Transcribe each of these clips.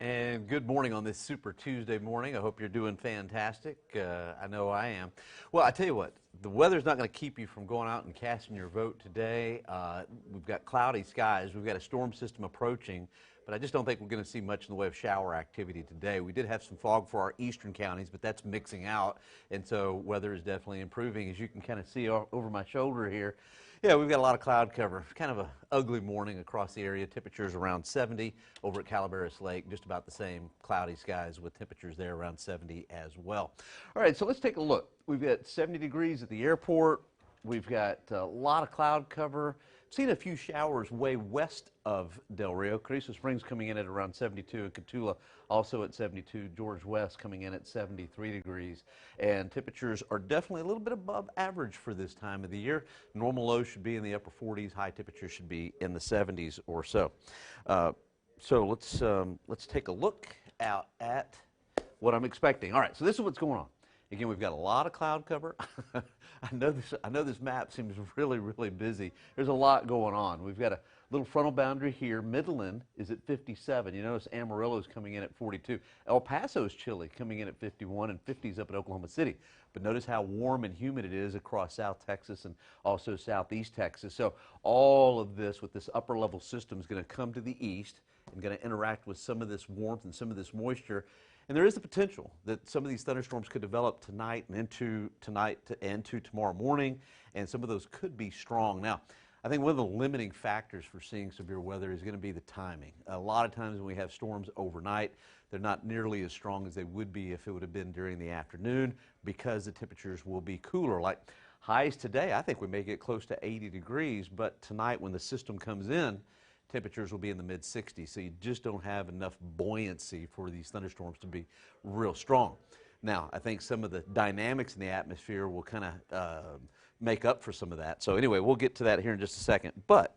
And good morning on this Super Tuesday morning. I hope you're doing fantastic. I know I am. Well, I tell you what, the weather's not going to keep you from going out and casting your vote today. We've got cloudy skies. We've got a storm system approaching, but I just don't think we're going to see much in the way of shower activity today. We did have some fog for our eastern counties, but that's mixing out, and so weather is definitely improving. As you can kind of see over my shoulder here, yeah, we've got a lot of cloud cover. Kind of an ugly morning across the area. Temperatures around 70 over at Calaveras Lake. Just about the same cloudy skies with temperatures there around 70 as well. All right, so let's take a look. We've got 70 degrees at the airport. We've got a lot of cloud cover. Seen a few showers way west of Del Rio. Carrizo Springs coming in at around 72, and Cotulla also at 72. George West coming in at 73 degrees. And temperatures are definitely a little bit above average for this time of the year. Normal lows should be in the upper 40s. High temperatures should be in the 70s or so. So let's take a look out at what I'm expecting. All right, so this is what's going on. Again, we've got a lot of cloud cover. I know this map seems really busy. There's a lot going on. We've got a little frontal boundary here. Midland is at 57. You notice Amarillo's coming in at 42. El Paso's chilly, coming in at 51, and 50's up at Oklahoma City. But notice how warm and humid it is across South Texas and also Southeast Texas. So all of this with this upper level system is going to come to the east and going to interact with some of this warmth and some of this moisture. And there is the potential that some of these thunderstorms could develop tonight and into tomorrow morning, and some of those could be strong. Now, I think one of the limiting factors for seeing severe weather is going to be the timing. A lot of times when we have storms overnight, they're not nearly as strong as they would be if it would have been during the afternoon, because the temperatures will be cooler. Like highs today, I think we may get close to 80 degrees, but tonight when the system comes in, temperatures will be in the mid-60s, so you just don't have enough buoyancy for these thunderstorms to be real strong. Now, I think some of the dynamics in the atmosphere will kind of make up for some of that. So anyway, we'll get to that here in just a second. But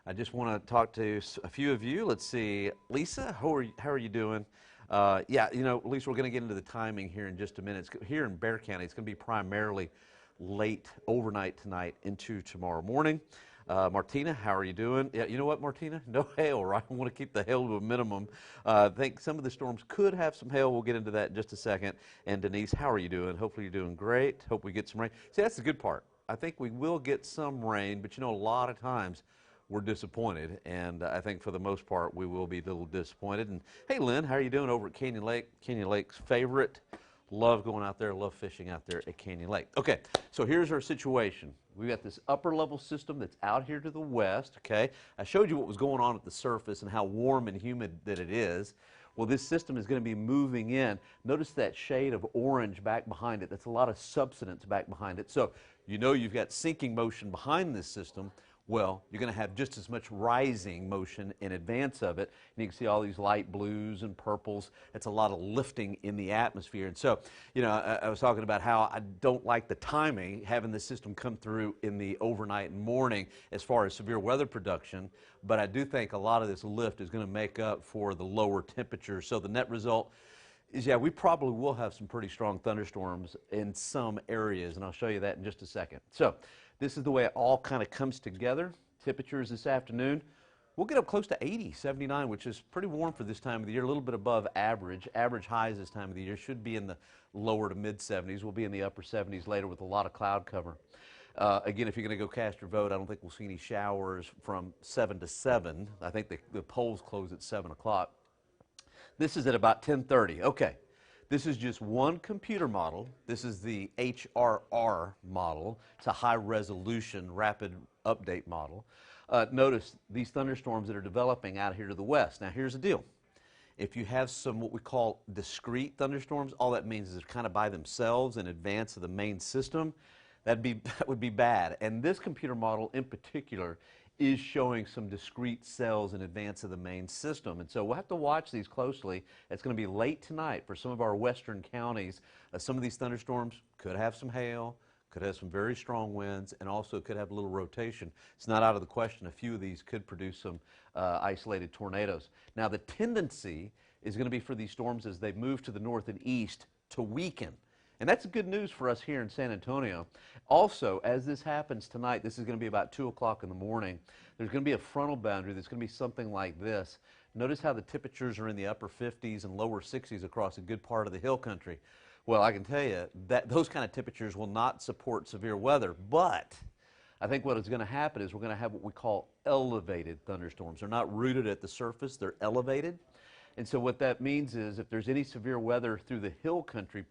I just want to talk to a few of you. Let's see, Lisa, how are you doing? Yeah, you know, Lisa, we're going to get into the timing here in just a minute. Here in Bexar County, it's going to be primarily late overnight tonight into tomorrow morning. Martina, how are you doing? Yeah, you know what, Martina? No hail, right? I want to keep the hail to a minimum. I think some of the storms could have some hail. We'll get into that in just a second. And Denise, how are you doing? Hopefully you're doing great. Hope we get some rain. See, that's the good part. I think we will get some rain, but you know, a lot of times we're disappointed, and I think for the most part we will be a little disappointed. And hey, Lynn, how are you doing over at Canyon Lake? Canyon Lake's favorite. Love going out there, love fishing out there at Canyon Lake. Okay, so here's our situation. We've got this upper level system that's out here to the west, okay? I showed you what was going on at the surface and how warm and humid that it is. Well, this system is going to be moving in. Notice that shade of orange back behind it. That's a lot of subsidence back behind it. So you know you've got sinking motion behind this system. Well, you're going to have just as much rising motion in advance of it. And you can see all these light blues and purples. It's a lot of lifting in the atmosphere. And so, you know, I was talking about how I don't like the timing, having the system come through in the overnight and morning as far as severe weather production. But I do think a lot of this lift is going to make up for the lower temperatures. So the net result is, yeah, we probably will have some pretty strong thunderstorms in some areas. And I'll show you that in just a second. So this is the way it all kind of comes together. Temperatures this afternoon, we'll get up close to 80, 79, which is pretty warm for this time of the year, a little bit above average. Average highs this time of the year should be in the lower to mid 70s. We'll be in the upper 70s later with a lot of cloud cover. Again, if you're going to go cast your vote, I don't think we'll see any showers from 7 to 7. I think the polls close at 7 o'clock. This is at about 10:30. Okay. This is just one computer model. This is the HRR model. It's a high resolution rapid update model. Notice these thunderstorms that are developing out here to the west. Now here's the deal. If you have some what we call discrete thunderstorms, all that means is they're kind of by themselves in advance of the main system. That would be bad. And this computer model in particular is showing some discrete cells in advance of the main system. And so we'll have to watch these closely. It's going to be late tonight for some of our western counties. Some of these thunderstorms could have some hail, could have some very strong winds, and also could have a little rotation. It's not out of the question. A few of these could produce some isolated tornadoes. Now the tendency is going to be for these storms as they move to the north and east to weaken. And that's good news for us here in San Antonio. Also, as this happens tonight, this is going to be about 2 o'clock in the morning, there's going to be a frontal boundary that's going to be something like this. Notice how the temperatures are in the upper 50s and lower 60s across a good part of the hill country. Well, I can tell you that those kind of temperatures will not support severe weather, but I think what is going to happen is we're going to have what we call elevated thunderstorms. They're not rooted at the surface, they're elevated. And so what that means is if there's any severe weather through the hill country,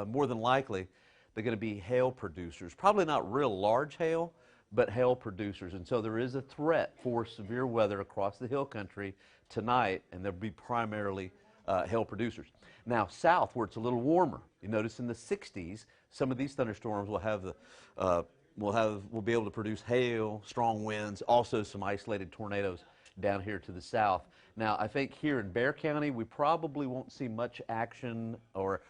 more than likely, they're going to be hail producers. Probably not real large hail, but hail producers. And so there is a threat for severe weather across the hill country tonight, and there'll be primarily hail producers. Now, south, where it's a little warmer, you notice in the 60s, some of these thunderstorms will have we'll be able to produce hail, strong winds, also some isolated tornadoes down here to the south. Now, I think here in Bexar County, we probably won't see much action or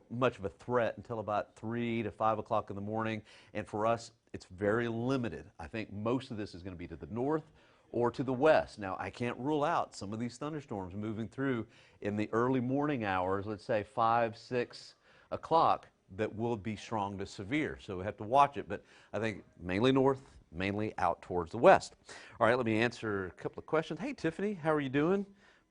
much of a threat until about 3 to 5 o'clock in the morning. And for us, it's very limited. I think most of this is going to be to the north or to the west. Now, I can't rule out some of these thunderstorms moving through in the early morning hours, let's say 5, 6 o'clock, that will be strong to severe. So we have to watch it, but I think mainly north, mainly out towards the west. All right, let me answer a couple of questions. Hey, Tiffany, how are you doing?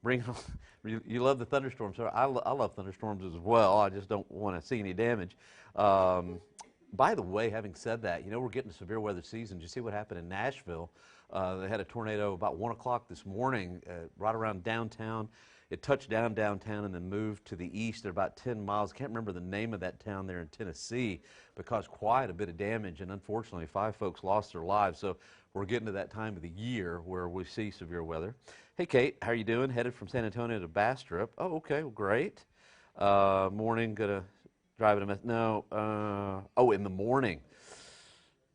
You love the thunderstorms. I love thunderstorms as well. I just don't want to see any damage. By the way, having said that, you know, we're getting to severe weather season. Did you see what happened in Nashville? They had a tornado about 1 o'clock this morning, right around downtown. It touched down downtown and then moved to the east at about 10 miles. I can't remember the name of that town there in Tennessee, but caused quite a bit of damage, and unfortunately 5 folks lost their lives. So we're getting to that time of the year where we see severe weather. Hey, Kate, how are you doing? Headed from San Antonio to Bastrop. Oh, okay, well, great. Morning, gonna drive it. Oh, in the morning.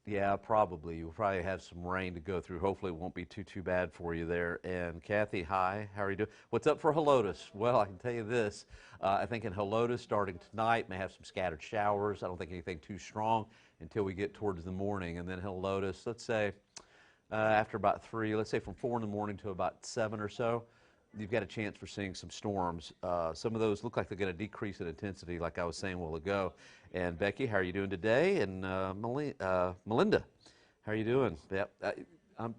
Yeah, probably. You'll probably have some rain to go through. Hopefully it won't be too bad for you there. And Kathy, hi, how are you doing? What's up for Helotes? Well, I can tell you this. I think in Helotes, starting tonight, may have some scattered showers. I don't think anything too strong until we get towards the morning. And then Helotes, let's say after about 3, let's say from 4 in the morning to about 7 or so, you've got a chance for seeing some storms. Some of those look like they're going to decrease in intensity, like I was saying a while ago. And Becky, how are you doing today? And Melinda, how are you doing? Yep, I'm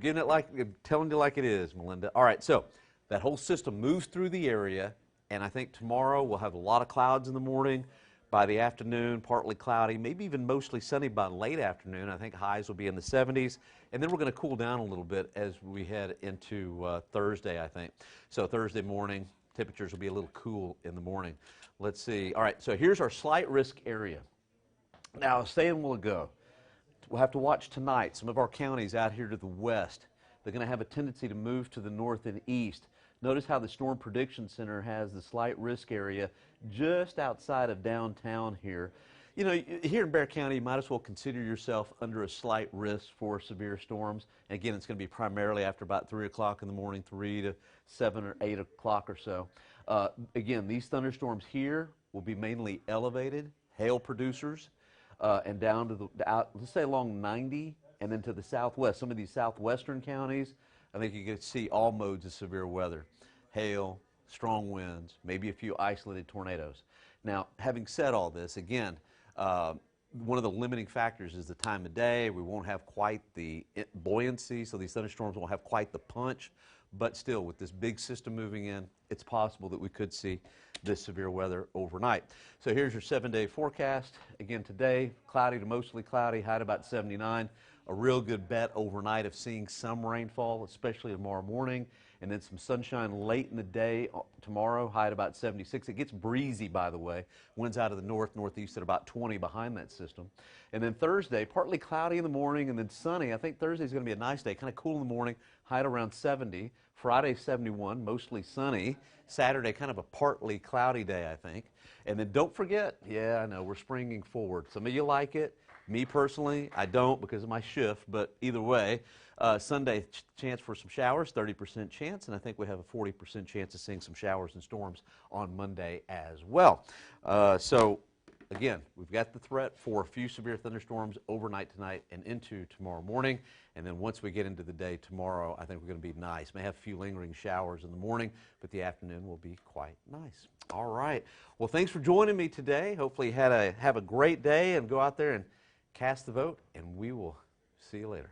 giving it like, I'm telling you like it is, Melinda. All right, so that whole system moves through the area, and I think tomorrow we'll have a lot of clouds in the morning. By the afternoon, partly cloudy, maybe even mostly sunny by late afternoon. I think highs will be in the 70s. And then we're going to cool down a little bit as we head into Thursday, I think. So Thursday morning, temperatures will be a little cool in the morning. Let's see. All right, so here's our slight risk area. Now, I was saying a while ago, we'll have to watch tonight. Some of our counties out here to the west, they're going to have a tendency to move to the north and east. Notice how the Storm Prediction Center has the slight risk area just outside of downtown here. You know, here in Bexar County, you might as well consider yourself under a slight risk for severe storms. And again, it's going to be primarily after about 3 o'clock in the morning, 3 to 7 or 8 o'clock or so. Again, these thunderstorms here will be mainly elevated, hail producers, and down to let's say along 90 and then to the southwest. Some of these southwestern counties, I think you could see all modes of severe weather. Hail, strong winds, maybe a few isolated tornadoes. Now, having said all this, again, one of the limiting factors is the time of day. We won't have quite the buoyancy, so these thunderstorms won't have quite the punch. But still, with this big system moving in, it's possible that we could see this severe weather overnight. So here's your 7-day forecast. Again, today, cloudy to mostly cloudy, high at about 79. A real good bet overnight of seeing some rainfall, especially tomorrow morning, and then some sunshine late in the day tomorrow, high at about 76. It gets breezy, by the way. Winds out of the north, northeast at about 20 behind that system. And then Thursday, partly cloudy in the morning and then sunny. I think Thursday's going to be a nice day, kind of cool in the morning, high at around 70. Friday, 71, mostly sunny. Saturday, kind of a partly cloudy day, I think. And then don't forget, yeah, I know, we're springing forward. Some of you like it. Me personally, I don't because of my shift, but either way, Sunday chance for some showers, 30% chance, and I think we have a 40% chance of seeing some showers and storms on Monday as well. So again, we've got the threat for a few severe thunderstorms overnight tonight and into tomorrow morning, and then once we get into the day tomorrow, I think we're going to be nice. May have a few lingering showers in the morning, but the afternoon will be quite nice. All right. Well, thanks for joining me today. Hopefully you have a great day and go out there and cast the vote, and we will see you later.